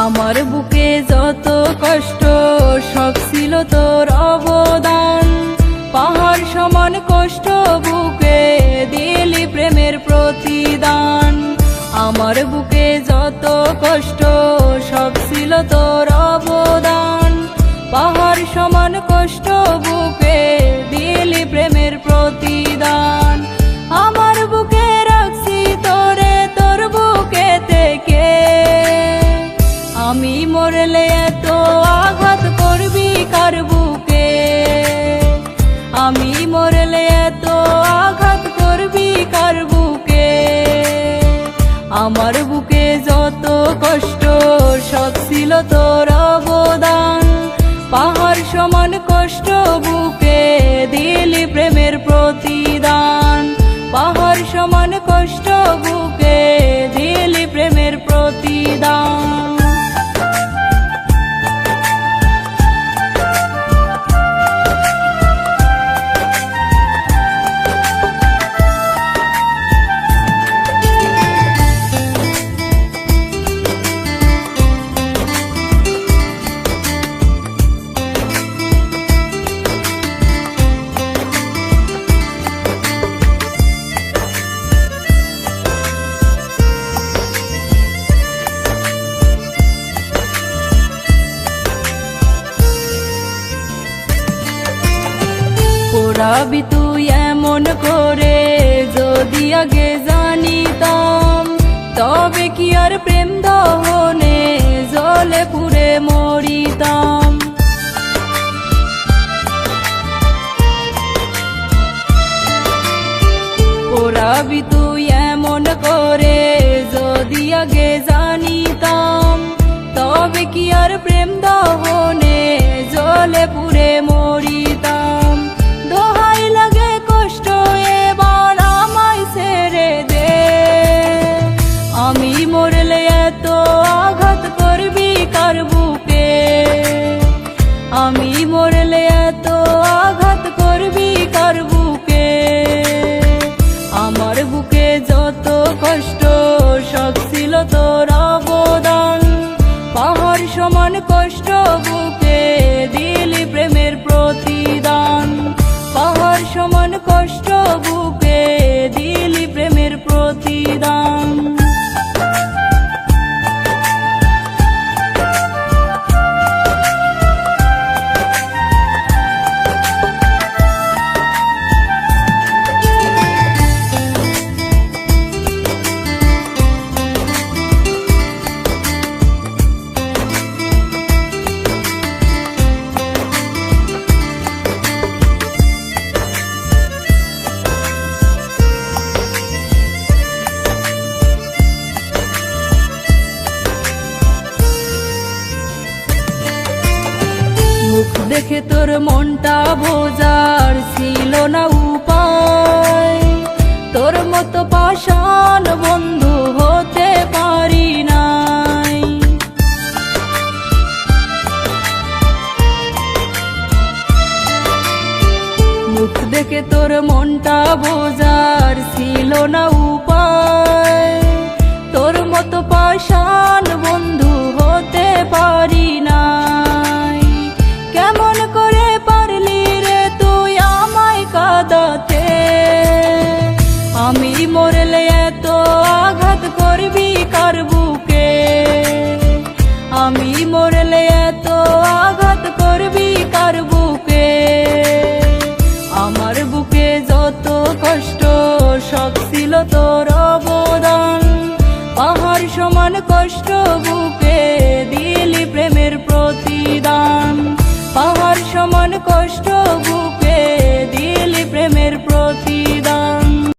আমার বুকে যত কষ্ট সব ছিল তোর অবদান। পাহাড় সমান কষ্ট বুকে দিলি প্রেমের প্রতিদান। আমার বুকে যত কষ্ট সব ছিল তোর অবদান। পাহাড় সমান কষ্ট বুকে দিলি প্রেমের প্রতিদান। আমার বুকে রাখছি তোরে তোর বুকে থেকে। আমি মরলে এত আঘাত করবি কার বুকে? আমি মরলে এত আঘাত করবি কার বুকে? আমার বুকে যত কষ্ট সব ছিল তোর অবদান। পাহাড় সমান কষ্ট বুকে দিলি প্রেমের প্রতিদান। পাহাড় সমান কষ্ট বুকে দিলি প্রেমের প্রতিদান। পোড়াবি তুই এমন করে যদি আগে জানিতাম, তবে কি আর প্রেম দহনে জলে পুড়ে মরিতাম। পোড়াবি তুই এমন করে যদি আগে জানিতাম, তবে কি আর প্রেম দহনে জলে পুড়ে মরিতাম। দোহাই লাগে কষ্ট এবার আমায় ছেড়ে দে। আমি মরলে এত আঘাত করবি কার বুকে? আমি মরলে এত আঘাত করবি কার বুকে? আমার বুকে যত কষ্ট সব ছিল তোর অবদান। পাহাড় সমান কষ্ট বুকে দিলি প্রেমের প্রতিদান। পাহাড় সমান কষ্ট বুকে দিলি প্রেমের প্রতিদান। মুখ দেখে তোর মনটা বোঝার ছিল না উপায়। তোর মতো পাষাণ বন্ধু হতে পারি নাই। মুখ দেখে তোর মনটা বোঝার ছিল না উপায়। তোর মতো পাষাণ বন্ধু হতে পারি নাই। কেমন করে পারলি রে তুই আমায় কাঁদাতে? আমি মরলে এত আঘাত করবি কার বুকে? আমি মরলে এত আঘাত করবি কার বুকে? আমার বুকে যত কষ্ট সব ছিল তোর অবদান। পাহাড় সমান কষ্ট